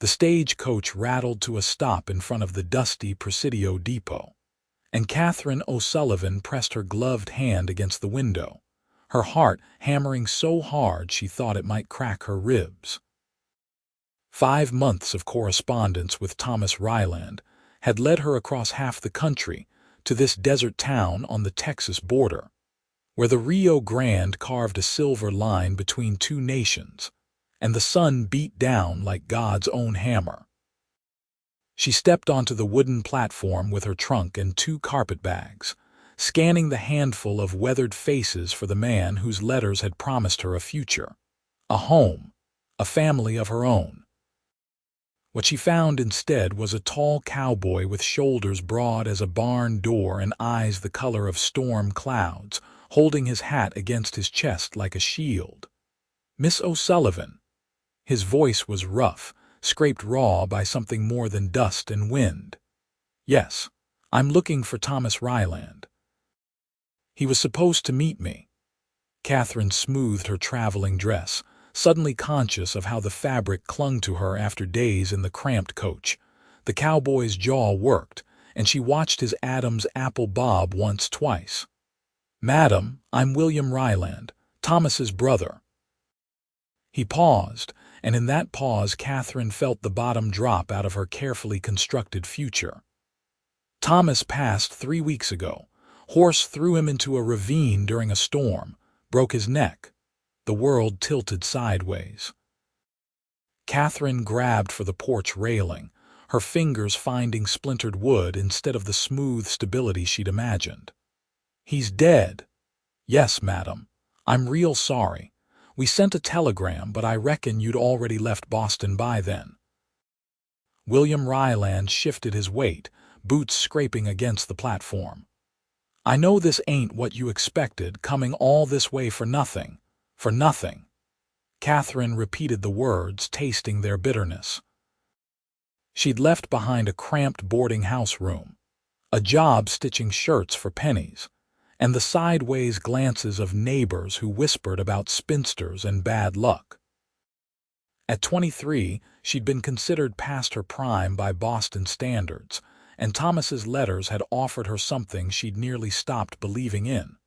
The stagecoach rattled to a stop in front of the dusty Presidio depot, and Catherine O'Sullivan pressed her gloved hand against the window, her heart hammering so hard she thought it might crack her ribs. 5 months of correspondence with Thomas Ryland had led her across half the country to this desert town on the Texas border, where the Rio Grande carved a silver line between two nations, and the sun beat down like God's own hammer. She stepped onto the wooden platform with her trunk and 2 carpetbags, scanning the handful of weathered faces for the man whose letters had promised her a future, a home, a family of her own. What she found instead was a tall cowboy with shoulders broad as a barn door and eyes the color of storm clouds, holding his hat against his chest like a shield. "Miss O'Sullivan." His voice was rough, scraped raw by something more than dust and wind. "Yes, I'm looking for Thomas Ryland. He was supposed to meet me." Catherine smoothed her traveling dress, suddenly conscious of how the fabric clung to her after days in the cramped coach. The cowboy's jaw worked, and she watched his Adam's apple bob twice. "Madam, I'm William Ryland, Thomas's brother." He paused, and in that pause Catherine felt the bottom drop out of her carefully constructed future. "Thomas passed 3 weeks ago. Horse threw him into a ravine during a storm, broke his neck." The world tilted sideways. Catherine grabbed for the porch railing, her fingers finding splintered wood instead of the smooth stability she'd imagined. "He's dead." "Yes, madam. I'm real sorry. We sent a telegram, but I reckon you'd already left Boston by then." William Ryland shifted his weight, boots scraping against the platform. "I know this ain't what you expected, coming all this way for nothing. For nothing." Catherine repeated the words, tasting their bitterness. She'd left behind a cramped boarding house room, a job stitching shirts for pennies, and the sideways glances of neighbors who whispered about spinsters and bad luck. At 23, she'd been considered past her prime by Boston standards, and Thomas's letters had offered her something she'd nearly stopped believing in: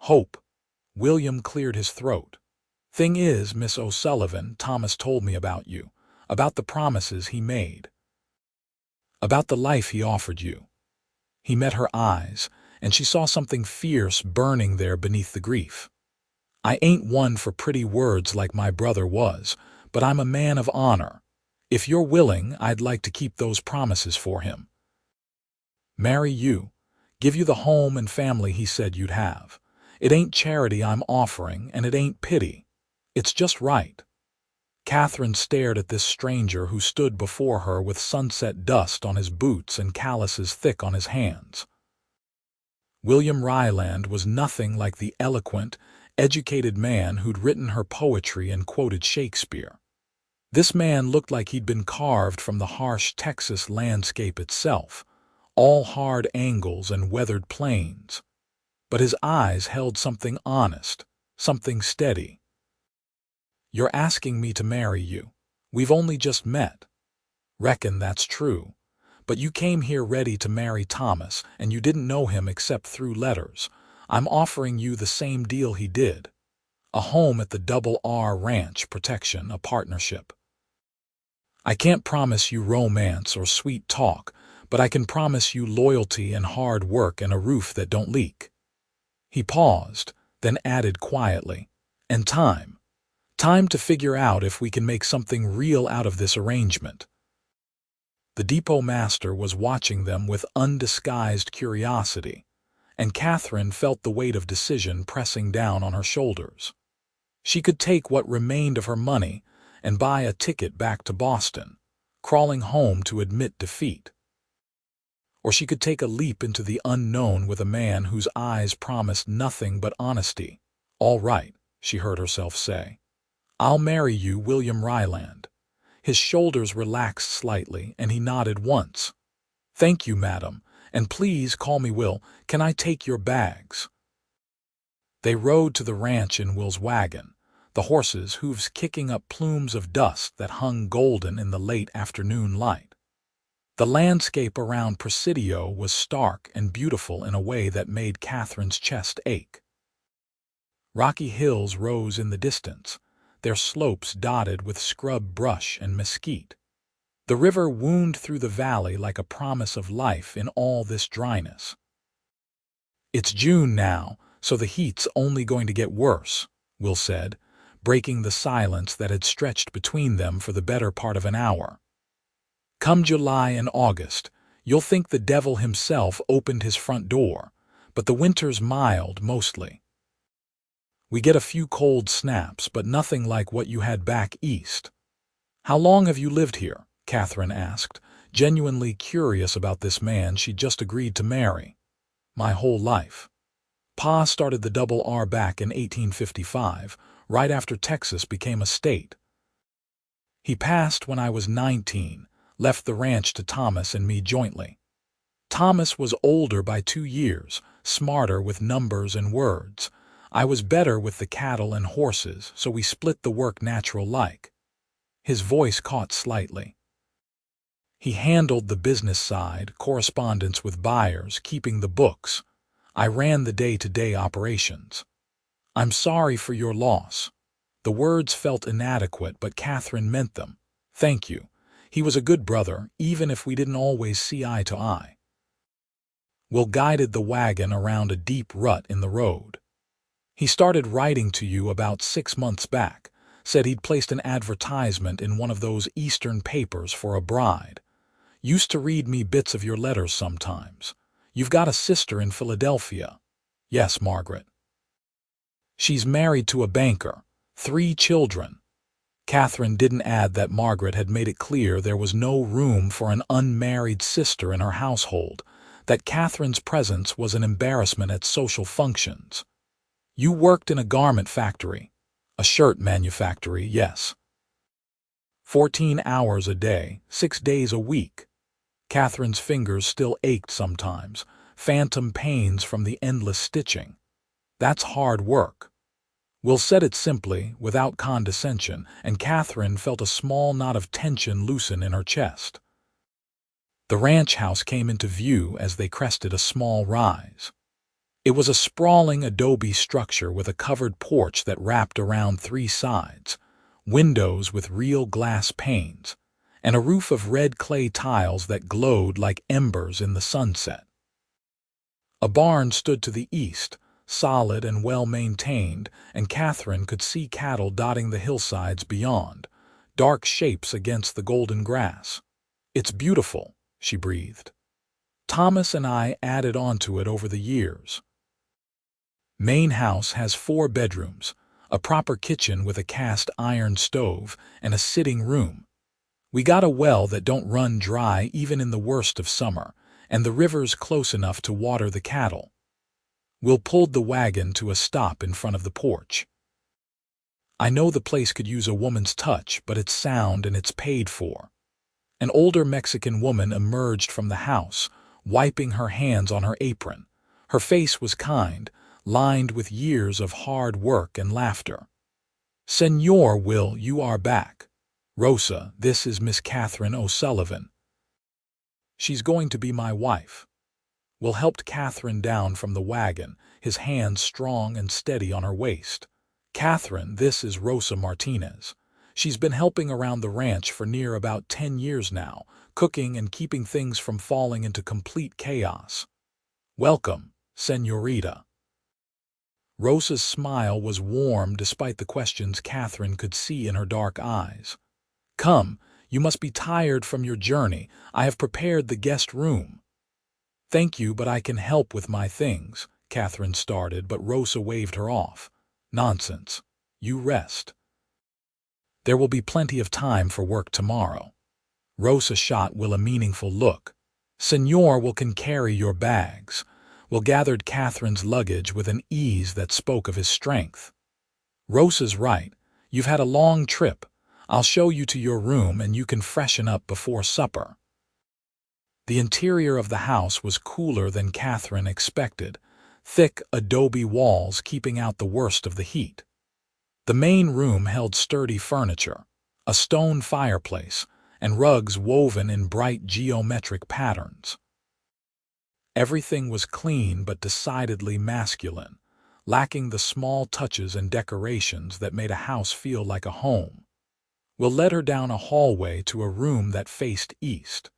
hope. William cleared his throat. "Thing is, Miss O'Sullivan, Thomas told me about you, about the promises he made, about the life he offered you." He met her eyes, and she saw something fierce burning there beneath the grief. "I ain't one for pretty words like my brother was, but I'm a man of honor. If you're willing, I'd like to keep those promises for him. Marry you, give you the home and family he said you'd have. It ain't charity I'm offering, and it ain't pity. It's just right." Catherine stared at this stranger who stood before her with sunset dust on his boots and calluses thick on his hands. William Ryland was nothing like the eloquent, educated man who'd written her poetry and quoted Shakespeare. This man looked like he'd been carved from the harsh Texas landscape itself, all hard angles and weathered plains. But his eyes held something honest, something steady. "You're asking me to marry you. We've only just met." "Reckon that's true. But you came here ready to marry Thomas, and you didn't know him except through letters. I'm offering you the same deal he did. A home at the Double R Ranch, protection, a partnership. I can't promise you romance or sweet talk, but I can promise you loyalty and hard work and a roof that don't leak." He paused, then added quietly, "And time. Time to figure out if we can make something real out of this arrangement." The depot master was watching them with undisguised curiosity, and Catherine felt the weight of decision pressing down on her shoulders. She could take what remained of her money and buy a ticket back to Boston, crawling home to admit defeat. Or she could take a leap into the unknown with a man whose eyes promised nothing but honesty. "All right," she heard herself say. "I'll marry you, William Ryland." His shoulders relaxed slightly, and he nodded once. "Thank you, madam, and please call me Will. Can I take your bags?" They rode to the ranch in Will's wagon, the horses' hooves kicking up plumes of dust that hung golden in the late afternoon light. The landscape around Presidio was stark and beautiful in a way that made Catherine's chest ache. Rocky hills rose in the distance, their slopes dotted with scrub brush and mesquite. The river wound through the valley like a promise of life in all this dryness. "It's June now, so the heat's only going to get worse," Will said, breaking the silence that had stretched between them for the better part of an hour. "Come July and August, you'll think the devil himself opened his front door, but the winter's mild mostly. We get a few cold snaps, but nothing like what you had back east." "How long have you lived here?" Catherine asked, genuinely curious about this man she'd just agreed to marry. "My whole life. Pa started the Double R back in 1855, right after Texas became a state. He passed when I was 19, left the ranch to Thomas and me jointly. Thomas was older by 2 years, smarter with numbers and words. I was better with the cattle and horses, so we split the work natural-like." His voice caught slightly. "He handled the business side, correspondence with buyers, keeping the books. I ran the day-to-day operations. I'm sorry for your loss." The words felt inadequate, but Catherine meant them. "Thank you. He was a good brother, even if we didn't always see eye to eye." Will guided the wagon around a deep rut in the road. "He started writing to you about 6 months back, said he'd placed an advertisement in one of those Eastern papers for a bride. Used to read me bits of your letters sometimes. You've got a sister in Philadelphia." "Yes, Margaret." "She's married to a banker. 3 children." Catherine didn't add that Margaret had made it clear there was no room for an unmarried sister in her household, that Catherine's presence was an embarrassment at social functions. "You worked in a garment factory." "A shirt manufactory, yes." 14 hours a day, 6 days a week. Catherine's fingers still ached sometimes, phantom pains from the endless stitching. "That's hard work." Will said it simply, without condescension, and Catherine felt a small knot of tension loosen in her chest. The ranch house came into view as they crested a small rise. It was a sprawling adobe structure with a covered porch that wrapped around 3 sides, windows with real glass panes, and a roof of red clay tiles that glowed like embers in the sunset. A barn stood to the east, solid and well-maintained, and Catherine could see cattle dotting the hillsides beyond, dark shapes against the golden grass. "It's beautiful," she breathed. "Thomas and I added onto it over the years. Main house has 4 bedrooms, a proper kitchen with a cast-iron stove, and a sitting room. We got a well that don't run dry even in the worst of summer, and the river's close enough to water the cattle." Will pulled the wagon to a stop in front of the porch. "I know the place could use a woman's touch, but it's sound and it's paid for." An older Mexican woman emerged from the house, wiping her hands on her apron. Her face was kind, lined with years of hard work and laughter. "Senor Will, you are back. Rosa, this is Miss Catherine O'Sullivan. She's going to be my wife." Will helped Catherine down from the wagon, his hands strong and steady on her waist. "Catherine, this is Rosa Martinez. She's been helping around the ranch for near about 10 years now, cooking and keeping things from falling into complete chaos." "Welcome, Señorita." Rosa's smile was warm despite the questions Catherine could see in her dark eyes. "Come, you must be tired from your journey. I have prepared the guest room." "Thank you, but I can help with my things," Catherine started, but Rosa waved her off. "Nonsense. You rest. There will be plenty of time for work tomorrow." Rosa shot Will a meaningful look. "Senor Will can carry your bags." Will gathered Catherine's luggage with an ease that spoke of his strength. "Rosa's right. You've had a long trip. I'll show you to your room and you can freshen up before supper." The interior of the house was cooler than Catherine expected, thick adobe walls keeping out the worst of the heat. The main room held sturdy furniture, a stone fireplace, and rugs woven in bright geometric patterns. Everything was clean but decidedly masculine, lacking the small touches and decorations that made a house feel like a home. Will led her down a hallway to a room that faced east.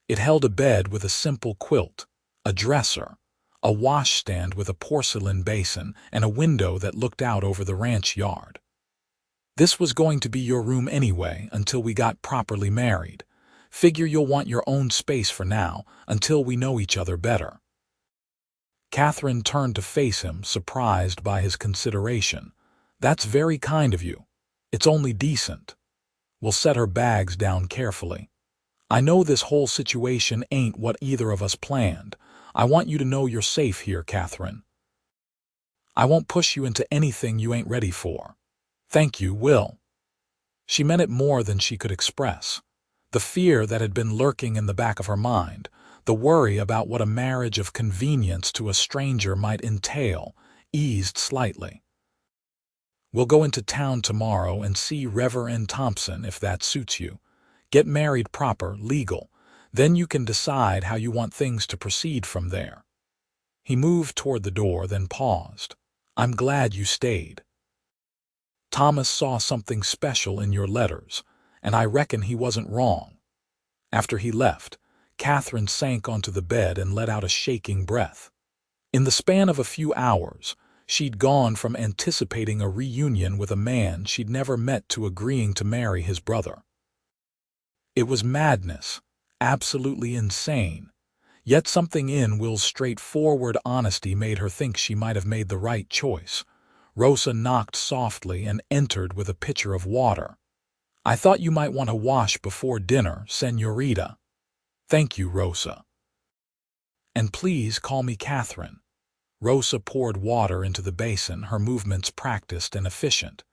It held a bed with a simple quilt, a dresser, a washstand with a porcelain basin, and a window that looked out over the ranch yard. This was going to be your room anyway until we got properly married. Figure you'll want your own space for now, until we know each other better. Catherine turned to face him, surprised by his consideration. That's very kind of you. It's only decent. We'll set her bags down carefully. I know this whole situation ain't what either of us planned. I want you to know you're safe here, Catherine. I won't push you into anything you ain't ready for. Thank you, Will. She meant it more than she could express. The fear that had been lurking in the back of her mind, the worry about what a marriage of convenience to a stranger might entail, eased slightly. We'll go into town tomorrow and see Reverend Thompson if that suits you. Get married proper, legal. Then you can decide how you want things to proceed from there. He moved toward the door, then paused. I'm glad you stayed. Thomas saw something special in your letters, and I reckon he wasn't wrong. After he left, Catherine sank onto the bed and let out a shaking breath. In the span of a few hours, she'd gone from anticipating a reunion with a man she'd never met to agreeing to marry his brother. It was madness, absolutely insane, yet something in Will's straightforward honesty made her think she might have made the right choice. Rosa knocked softly and entered with a pitcher of water. I thought you might want to wash before dinner, Señorita. Thank you, Rosa. And please call me Catherine. Rosa poured water into the basin, her movements practiced and efficient.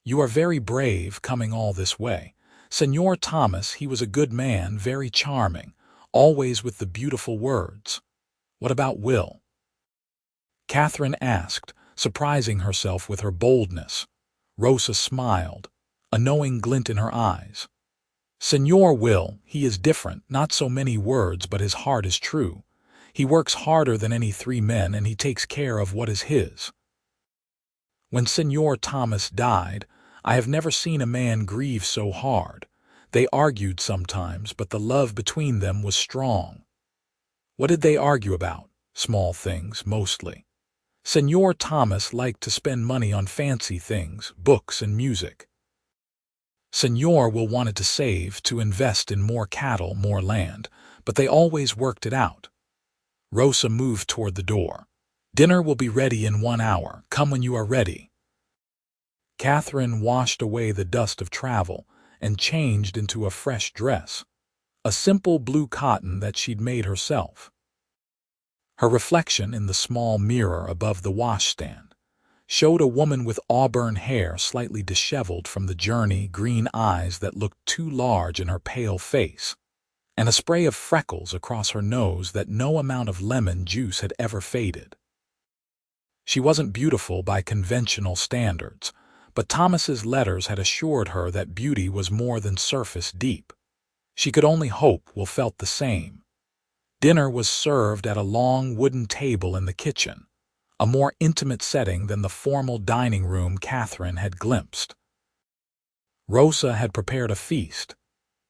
You are very brave coming all this way. Señor Thomas, he was a good man, very charming, always with the beautiful words. What about Will? Catherine asked, surprising herself with her boldness. Rosa smiled, a knowing glint in her eyes. Señor Will, he is different, not so many words, but his heart is true. He works harder than any 3 men, and he takes care of what is his. When Señor Thomas died, I have never seen a man grieve so hard. They argued sometimes, but the love between them was strong. What did they argue about? Small things, mostly. Señor Thomas liked to spend money on fancy things, books and music. Señor Will wanted to save, to invest in more cattle, more land, but they always worked it out. Rosa moved toward the door. Dinner will be ready in 1 hour. Come when you are ready. Catherine washed away the dust of travel and changed into a fresh dress, a simple blue cotton that she'd made herself. Her reflection in the small mirror above the washstand showed a woman with auburn hair slightly disheveled from the journey, green eyes that looked too large in her pale face, and a spray of freckles across her nose that no amount of lemon juice had ever faded. She wasn't beautiful by conventional standards, but Thomas's letters had assured her that beauty was more than surface deep. She could only hope Will felt the same. Dinner was served at a long wooden table in the kitchen, a more intimate setting than the formal dining room Catherine had glimpsed. Rosa had prepared a feast: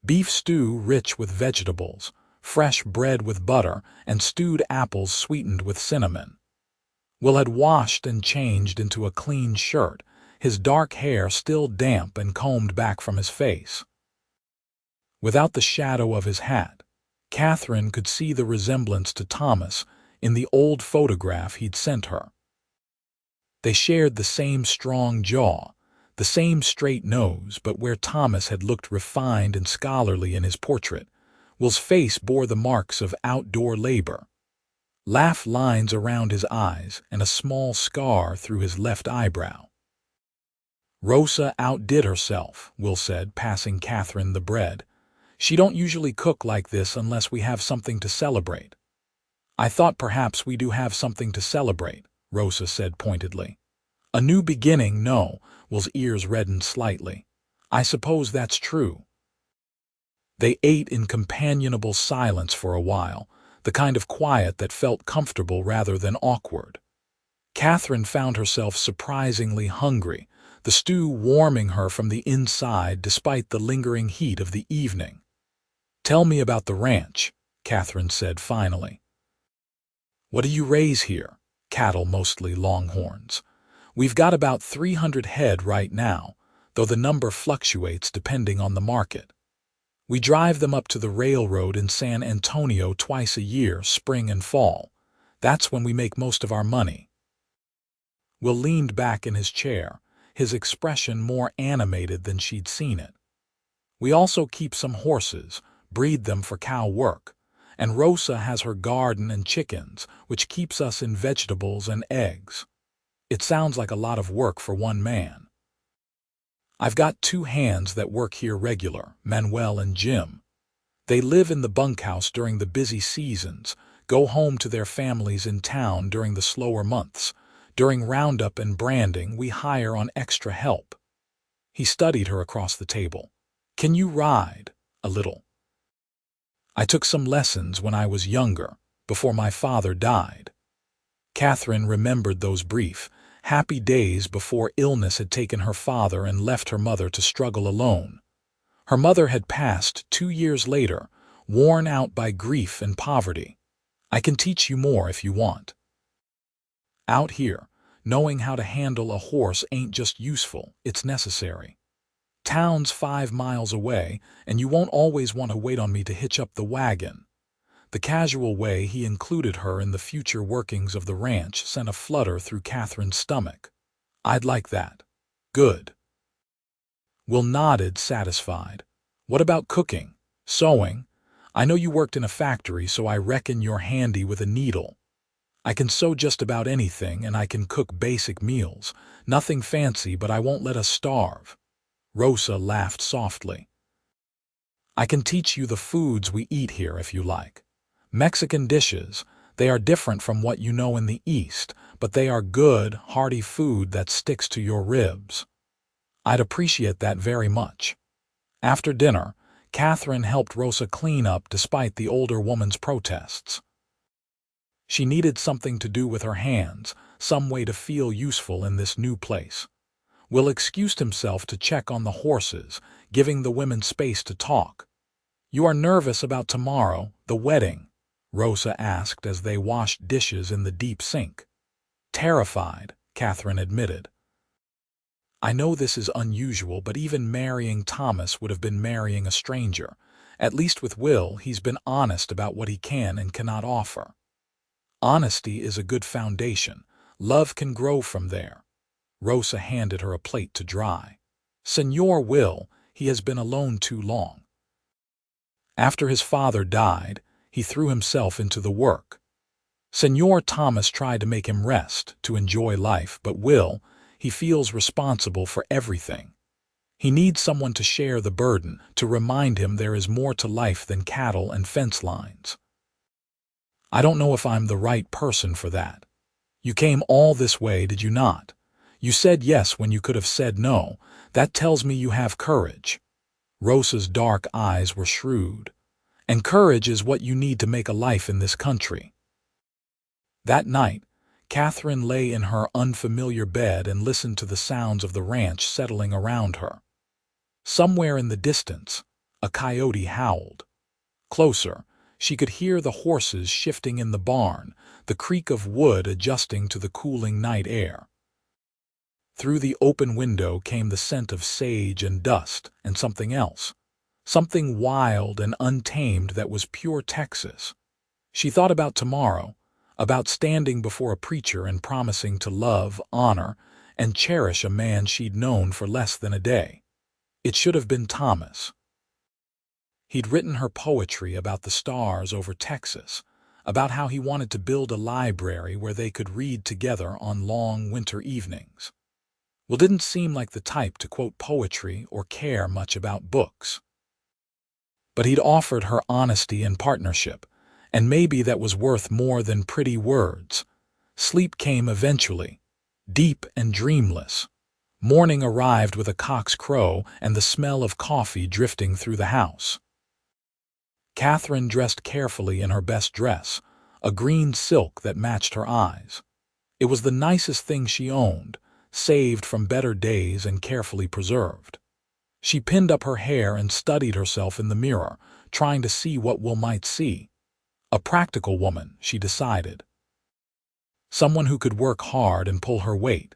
beef stew rich with vegetables, fresh bread with butter, and stewed apples sweetened with cinnamon. Will had washed and changed into a clean shirt, his dark hair still damp and combed back from his face. Without the shadow of his hat, Catherine could see the resemblance to Thomas in the old photograph he'd sent her. They shared the same strong jaw, the same straight nose, but where Thomas had looked refined and scholarly in his portrait, Will's face bore the marks of outdoor labor. Laugh lines around his eyes and a small scar through his left eyebrow. Rosa outdid herself, Will said, passing Catherine the bread. She don't usually cook like this unless we have something to celebrate. I thought perhaps we do have something to celebrate, Rosa said pointedly. A new beginning, no. Will's ears reddened slightly. I suppose that's true. They ate in companionable silence for a while, the kind of quiet that felt comfortable rather than awkward. Catherine found herself surprisingly hungry, the stew warming her from the inside despite the lingering heat of the evening. "Tell me about the ranch," Catherine said finally. "What do you raise here?" "Cattle, mostly longhorns. We've got about 300 head right now, though the number fluctuates depending on the market. We drive them up to the railroad in San Antonio twice a year, spring and fall. That's when we make most of our money." Will leaned back in his chair, his expression more animated than she'd seen it. "We also keep some horses, breed them for cow work, and Rosa has her garden and chickens, which keeps us in vegetables and eggs. It sounds like a lot of work for one man." "I've got 2 hands that work here regular, Manuel and Jim. They live in the bunkhouse during the busy seasons, go home to their families in town during the slower months. During roundup and branding, we hire on extra help." He studied her across the table. "Can you ride?" "A little. I took some lessons when I was younger, before my father died." Catherine remembered those brief, happy days before illness had taken her father and left her mother to struggle alone. Her mother had passed 2 years later, worn out by grief and poverty. "I can teach you more if you want." Out here, knowing how to handle a horse ain't just useful, it's necessary. Town's 5 miles away, and you won't always want to wait on me to hitch up the wagon. The casual way he included her in the future workings of the ranch sent a flutter through Catherine's stomach. "I'd like that." "Good." Will nodded, satisfied. "What about cooking? Sewing? I know you worked in a factory, so I reckon you're handy with a needle." "I can sew just about anything, and I can cook basic meals. Nothing fancy, but I won't let us starve." Rosa laughed softly. "I can teach you the foods we eat here if you like. Mexican dishes, they are different from what you know in the East, but they are good, hearty food that sticks to your ribs." "I'd appreciate that very much." After dinner, Catherine helped Rosa clean up despite the older woman's protests. She needed something to do with her hands, some way to feel useful in this new place. Will excused himself to check on the horses, giving the women space to talk. "You are nervous about tomorrow, the wedding?" Rosa asked as they washed dishes in the deep sink. "Terrified," Catherine admitted. "I know this is unusual, but even marrying Thomas would have been marrying a stranger. At least with Will, he's been honest about what he can and cannot offer. Honesty is a good foundation. Love can grow from there." Rosa handed her a plate to dry. "Señor Will, he has been alone too long. After his father died, he threw himself into the work. Señor Thomas tried to make him rest, to enjoy life, but Will, he feels responsible for everything. He needs someone to share the burden, to remind him there is more to life than cattle and fence lines." "I don't know if I'm the right person for that. You came all this way, did you not? You said yes when you could have said no. That tells me you have courage." Rosa's dark eyes were shrewd. "And courage is what you need to make a life in this country." That night, Catherine lay in her unfamiliar bed and listened to the sounds of the ranch settling around her. Somewhere in the distance, a coyote howled. Closer, she could hear the horses shifting in the barn, the creak of wood adjusting to the cooling night air. Through the open window came the scent of sage and dust and something else, something wild and untamed that was pure Texas. She thought about tomorrow, about standing before a preacher and promising to love, honor, and cherish a man she'd known for less than a day. It should have been Thomas. He'd written her poetry about the stars over Texas, about how he wanted to build a library where they could read together on long winter evenings. Will didn't seem like the type to quote poetry or care much about books. But he'd offered her honesty and partnership, and maybe that was worth more than pretty words. Sleep came eventually. deep and dreamless. Morning arrived with a cock's crow and the smell of coffee drifting through the house. Catherine dressed carefully in her best dress, a green silk that matched her eyes. It was the nicest thing she owned, saved from better days and carefully preserved. She pinned up her hair and studied herself in the mirror, trying to see what Will might see. A practical woman, she decided. Someone who could work hard and pull her weight.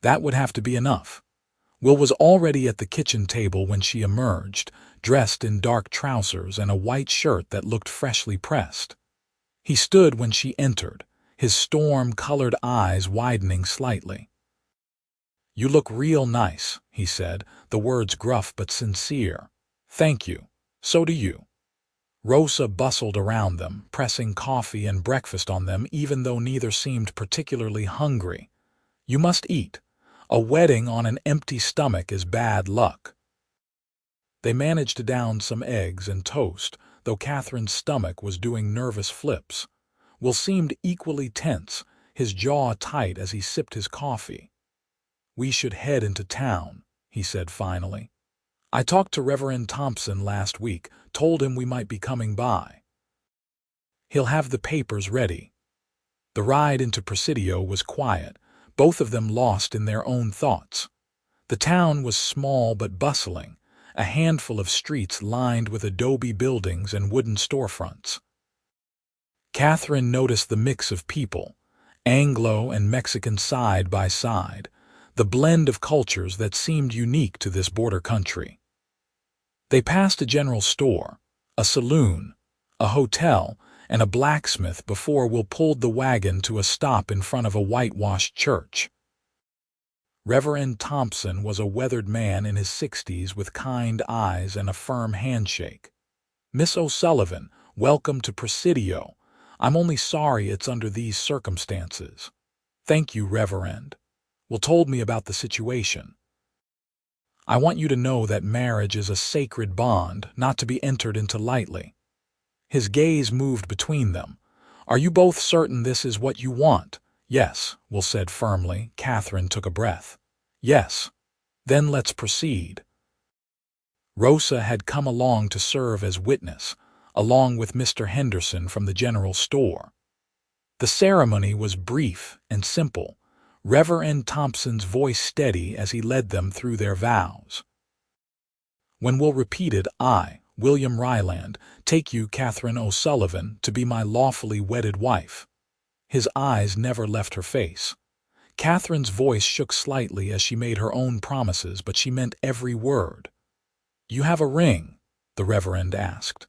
That would have to be enough. Will was already at the kitchen table when she emerged, dressed in dark trousers and a white shirt that looked freshly pressed. He stood when she entered, his storm-colored eyes widening slightly. "You look real nice," he said, the words gruff but sincere. "Thank you. So do you." Rosa bustled around them, pressing coffee and breakfast on them even though neither seemed particularly hungry. "You must eat. A wedding on an empty stomach is bad luck." They managed to down some eggs and toast, though Catherine's stomach was doing nervous flips. Will seemed equally tense, his jaw tight as he sipped his coffee. "We should head into town," he said finally. "I talked to Reverend Thompson last week, told him we might be coming by. He'll have the papers ready." The ride into Presidio was quiet, both of them lost in their own thoughts. The town was small but bustling, a handful of streets lined with adobe buildings and wooden storefronts. Catherine noticed the mix of people, Anglo and Mexican side by side, the blend of cultures that seemed unique to this border country. They passed a general store, a saloon, a hotel, and a blacksmith before Will pulled the wagon to a stop in front of a whitewashed church. Reverend Thompson was a weathered man in his 60s with kind eyes and a firm handshake. "Miss O'Sullivan, welcome to Presidio. I'm only sorry it's under these circumstances." "Thank you, Reverend." Will told me about the situation. "I want you to know that marriage is a sacred bond, not to be entered into lightly." His gaze moved between them. "Are you both certain this is what you want?" "Yes," Will said firmly. Catherine took a breath. "Yes. Then let's proceed." Rosa had come along to serve as witness, along with Mr. Henderson from the general store. The ceremony was brief and simple, Reverend Thompson's voice steady as he led them through their vows. When Will repeated, "I, William Ryland, take you, Catherine O'Sullivan, to be my lawfully wedded wife," his eyes never left her face. Catherine's voice shook slightly as she made her own promises, but she meant every word. "You have a ring?" the Reverend asked.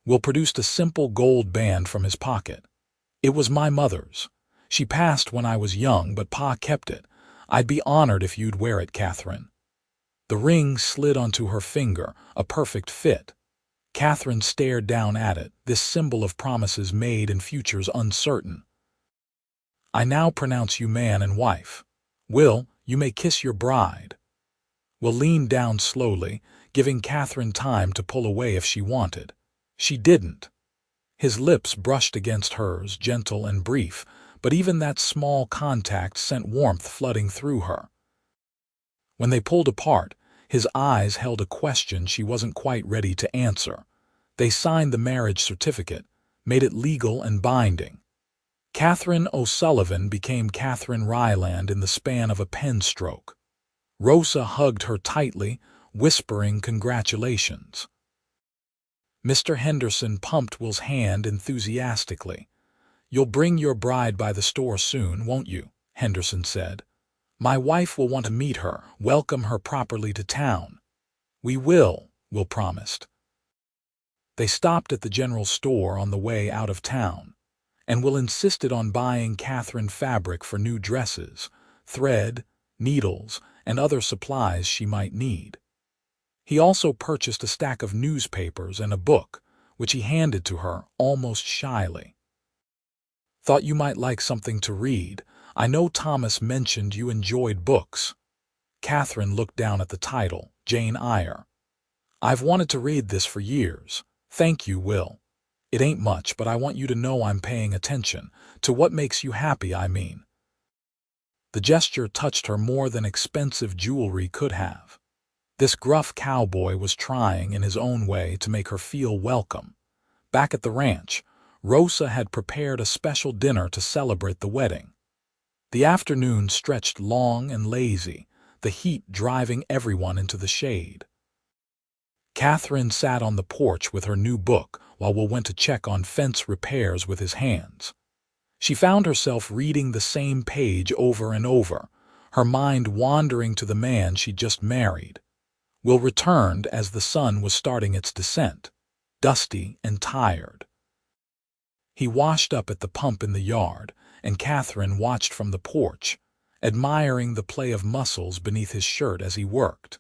Will produced a simple gold band from his pocket. "It was my mother's. She passed when I was young, but Pa kept it. I'd be honored if you'd wear it, Catherine." The ring slid onto her finger, a perfect fit. Catherine stared down at it, this symbol of promises made and futures uncertain. "I now pronounce you man and wife. Will, you may kiss your bride." Will leaned down slowly, giving Catherine time to pull away if she wanted. She didn't. His lips brushed against hers, gentle and brief, but even that small contact sent warmth flooding through her. When they pulled apart, his eyes held a question she wasn't quite ready to answer. They signed the marriage certificate, made it legal and binding. Catherine O'Sullivan became Catherine Ryland in the span of a pen stroke. Rosa hugged her tightly, whispering congratulations. Mr. Henderson pumped Will's hand enthusiastically. "You'll bring your bride by the store soon, won't you?" Henderson said. "My wife will want to meet her, welcome her properly to town." "We will," Will promised. They stopped at the general store on the way out of town, and Will insisted on buying Catherine fabric for new dresses, thread, needles, and other supplies she might need. He also purchased a stack of newspapers and a book, which he handed to her almost shyly. "Thought you might like something to read. I know Thomas mentioned you enjoyed books." Catherine looked down at the title, Jane Eyre. "I've wanted to read this for years. Thank you, Will. It ain't much, but I want you to know I'm paying attention. To what makes you happy, I mean." The gesture touched her more than expensive jewelry could have. This gruff cowboy was trying in his own way to make her feel welcome. Back at the ranch, Rosa had prepared a special dinner to celebrate the wedding. The afternoon stretched long and lazy, the heat driving everyone into the shade. Catherine sat on the porch with her new book while Will went to check on fence repairs with his hands. She found herself reading the same page over and over, her mind wandering to the man she'd just married. Will returned as the sun was starting its descent, dusty and tired. He washed up at the pump in the yard, and Catherine watched from the porch, admiring the play of muscles beneath his shirt as he worked.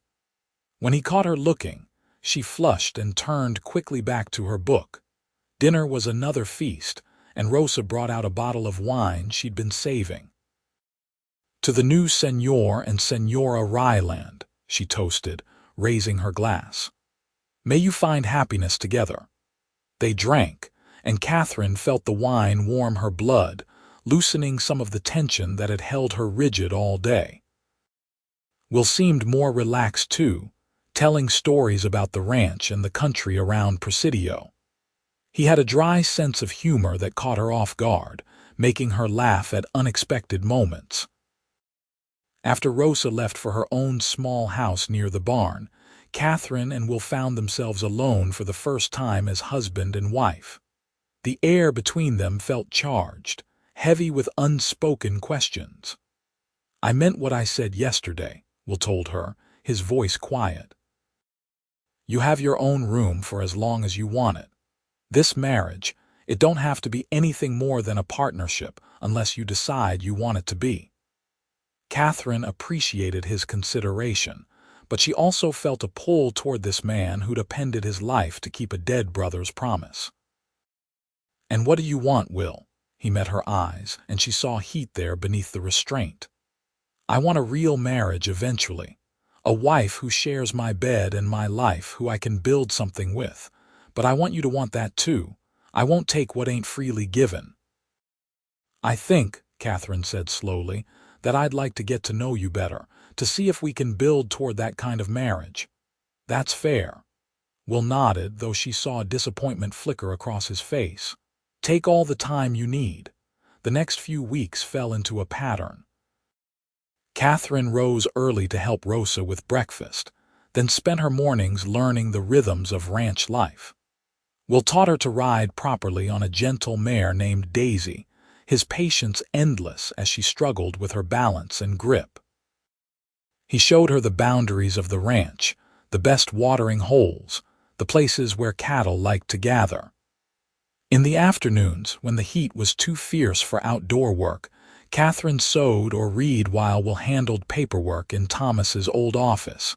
When he caught her looking, she flushed and turned quickly back to her book. Dinner was another feast, and Rosa brought out a bottle of wine she'd been saving. "To the new Senor and Senora Ryland," she toasted, raising her glass. "May you find happiness together." They drank, and Catherine felt the wine warm her blood, loosening some of the tension that had held her rigid all day. Will seemed more relaxed too, telling stories about the ranch and the country around Presidio. He had a dry sense of humor that caught her off guard, making her laugh at unexpected moments. After Rosa left for her own small house near the barn, Catherine and Will found themselves alone for the first time as husband and wife. The air between them felt charged, heavy with unspoken questions. "I meant what I said yesterday," Will told her, his voice quiet. "You have your own room for as long as you want it. This marriage, it don't have to be anything more than a partnership unless you decide you want it to be." Catherine appreciated his consideration, but she also felt a pull toward this man who'd appended his life to keep a dead brother's promise. "And what do you want, Will?" He met her eyes, and she saw heat there beneath the restraint. "I want a real marriage eventually. A wife who shares my bed and my life, who I can build something with. But I want you to want that too. I won't take what ain't freely given." "I think," Catherine said slowly, "that I'd like to get to know you better, to see if we can build toward that kind of marriage." "That's fair." Will nodded, though she saw disappointment flicker across his face. "Take all the time you need." The next few weeks fell into a pattern. Catherine rose early to help Rosa with breakfast, then spent her mornings learning the rhythms of ranch life. Will taught her to ride properly on a gentle mare named Daisy, his patience endless as she struggled with her balance and grip. He showed her the boundaries of the ranch, the best watering holes, the places where cattle liked to gather. In the afternoons, when the heat was too fierce for outdoor work, Catherine sewed or read while Will handled paperwork in Thomas's old office.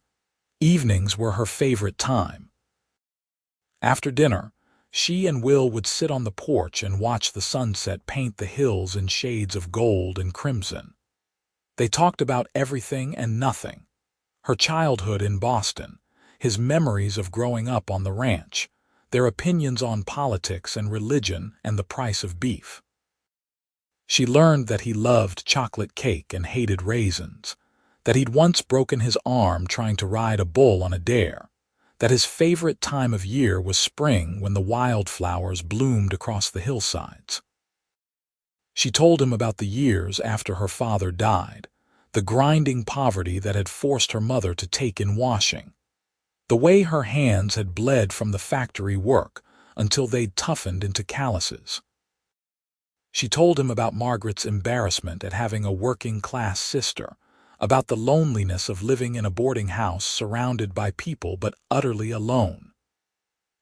Evenings were her favorite time. After dinner, she and Will would sit on the porch and watch the sunset paint the hills in shades of gold and crimson. They talked about everything and nothing. Her childhood in Boston, his memories of growing up on the ranch, their opinions on politics and religion and the price of beef. She learned that he loved chocolate cake and hated raisins, that he'd once broken his arm trying to ride a bull on a dare, that his favorite time of year was spring when the wildflowers bloomed across the hillsides. She told him about the years after her father died, the grinding poverty that had forced her mother to take in washing, the way her hands had bled from the factory work until they'd toughened into calluses. She told him about Margaret's embarrassment at having a working-class sister, about the loneliness of living in a boarding house surrounded by people but utterly alone.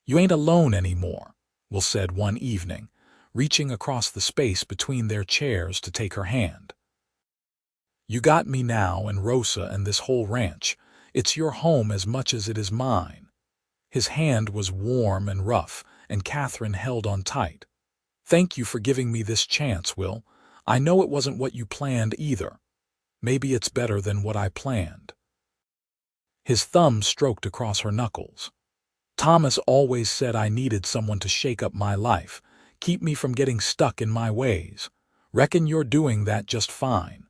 "You ain't alone anymore," Will said one evening, reaching across the space between their chairs to take her hand. "You got me now and Rosa and this whole ranch. It's your home as much as it is mine." His hand was warm and rough, and Catherine held on tight. "Thank you for giving me this chance, Will. I know it wasn't what you planned either. Maybe it's better than what I planned." His thumb stroked across her knuckles. "Thomas always said I needed someone to shake up my life, keep me from getting stuck in my ways. Reckon you're doing that just fine."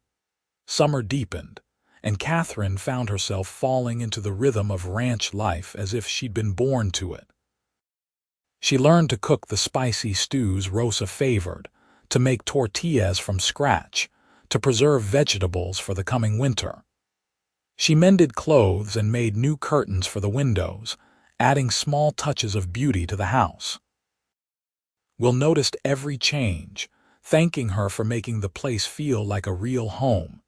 Summer deepened, and Catherine found herself falling into the rhythm of ranch life as if she'd been born to it. She learned to cook the spicy stews Rosa favored, to make tortillas from scratch, to preserve vegetables for the coming winter. She mended clothes and made new curtains for the windows, adding small touches of beauty to the house. Will noticed every change, thanking her for making the place feel like a real home.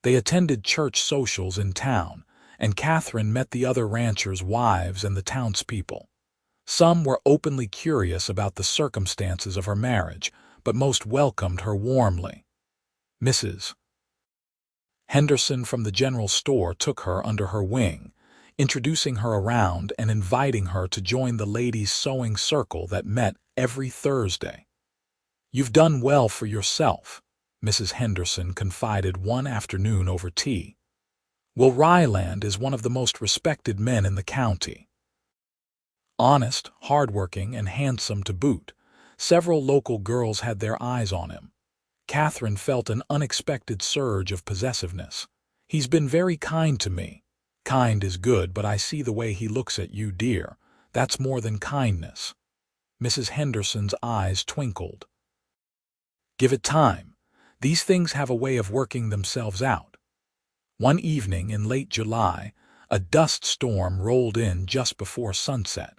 They attended church socials in town, and Catherine met the other ranchers' wives and the townspeople. Some were openly curious about the circumstances of her marriage, but most welcomed her warmly. Mrs. Henderson from the general store took her under her wing, introducing her around and inviting her to join the ladies' sewing circle that met every Thursday. "You've done well for yourself," Mrs. Henderson confided one afternoon over tea. "Will Ryland is one of the most respected men in the county. Honest, hardworking, and handsome to boot. Several local girls had their eyes on him." Catherine felt an unexpected surge of possessiveness. "He's been very kind to me." "Kind is good, but I see the way he looks at you, dear. That's more than kindness." Mrs. Henderson's eyes twinkled. "Give it time. These things have a way of working themselves out." One evening in late July, a dust storm rolled in just before sunset.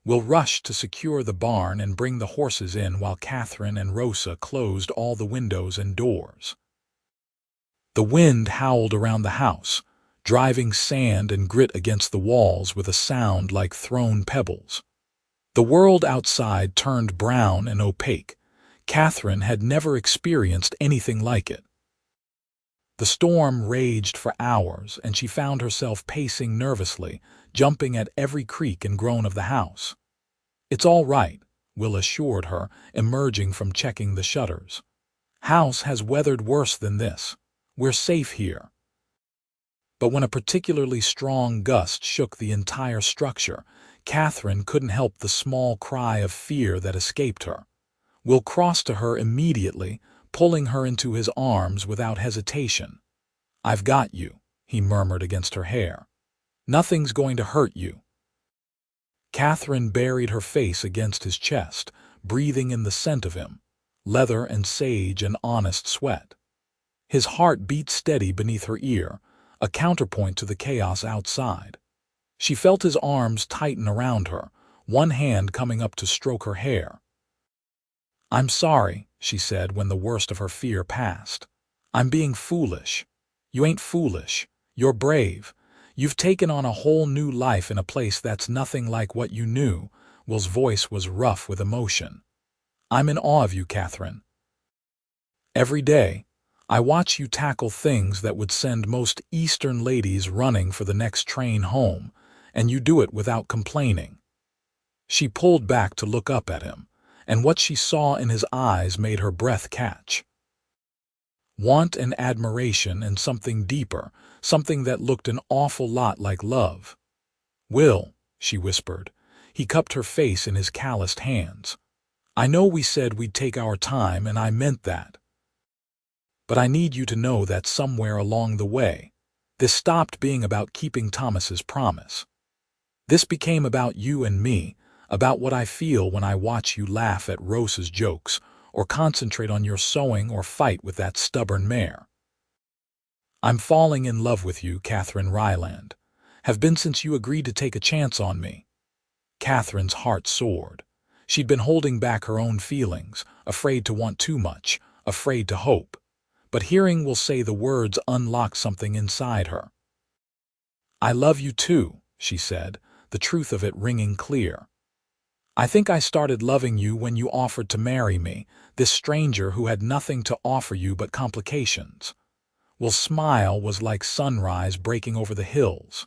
Will rushed to secure the barn and bring the horses in while Catherine and Rosa closed all the windows and doors. The wind howled around the house, driving sand and grit against the walls with a sound like thrown pebbles. The world outside turned brown and opaque. Catherine had never experienced anything like it. The storm raged for hours, and she found herself pacing nervously, jumping at every creak and groan of the house. "It's all right," Will assured her, emerging from checking the shutters. "House has weathered worse than this. We're safe here." But when a particularly strong gust shook the entire structure, Catherine couldn't help the small cry of fear that escaped her. Will crossed to her immediately, pulling her into his arms without hesitation. "I've got you," he murmured against her hair. "Nothing's going to hurt you." Catherine buried her face against his chest, breathing in the scent of him, leather and sage and honest sweat. His heart beat steady beneath her ear, a counterpoint to the chaos outside. She felt his arms tighten around her, one hand coming up to stroke her hair. "I'm sorry," she said when the worst of her fear passed. "I'm being foolish." "You ain't foolish. You're brave. You've taken on a whole new life in a place that's nothing like what you knew." Will's voice was rough with emotion. "I'm in awe of you, Catherine. Every day, I watch you tackle things that would send most Eastern ladies running for the next train home, and you do it without complaining." She pulled back to look up at him, and what she saw in his eyes made her breath catch. Want and admiration and something deeper, something that looked an awful lot like love. "Will," she whispered. He cupped her face in his calloused hands. "I know we said we'd take our time, and I meant that. But I need you to know that somewhere along the way, this stopped being about keeping Thomas's promise. This became about you and me, about what I feel when I watch you laugh at Rosa's jokes, or concentrate on your sewing or fight with that stubborn mare. I'm falling in love with you, Catherine Ryland. Have been since you agreed to take a chance on me." Catherine's heart soared. She'd been holding back her own feelings, afraid to want too much, afraid to hope. But hearing Will say the words unlocked something inside her. "I love you too," she said, the truth of it ringing clear. "I think I started loving you when you offered to marry me, this stranger who had nothing to offer you but complications." Will's smile was like sunrise breaking over the hills.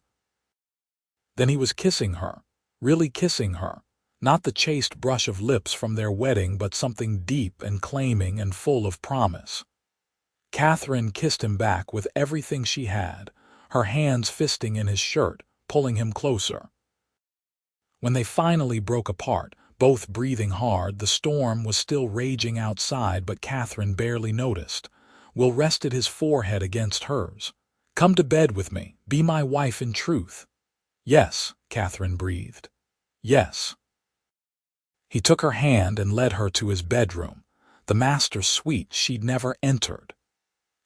Then he was kissing her, really kissing her, not the chaste brush of lips from their wedding but something deep and claiming and full of promise. Catherine kissed him back with everything she had, her hands fisting in his shirt, pulling him closer. When they finally broke apart, both breathing hard, the storm was still raging outside, but Catherine barely noticed. Will rested his forehead against hers. "Come to bed with me. Be my wife in truth." "Yes," Catherine breathed. "Yes." He took her hand and led her to his bedroom, the master suite she'd never entered.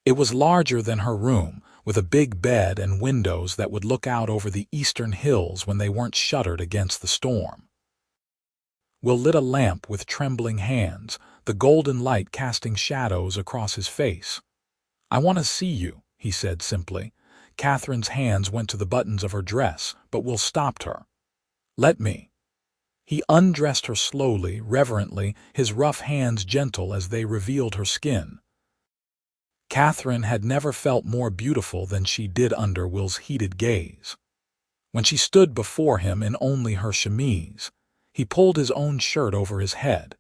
It was larger than her room, with a big bed and windows that would look out over the eastern hills when they weren't shuttered against the storm. Will lit a lamp with trembling hands, the golden light casting shadows across his face. "I want to see you," he said simply. Catherine's hands went to the buttons of her dress, but Will stopped her. "Let me." He undressed her slowly, reverently, his rough hands gentle as they revealed her skin. Catherine had never felt more beautiful than she did under Will's heated gaze. When she stood before him in only her chemise, he pulled his own shirt over his head,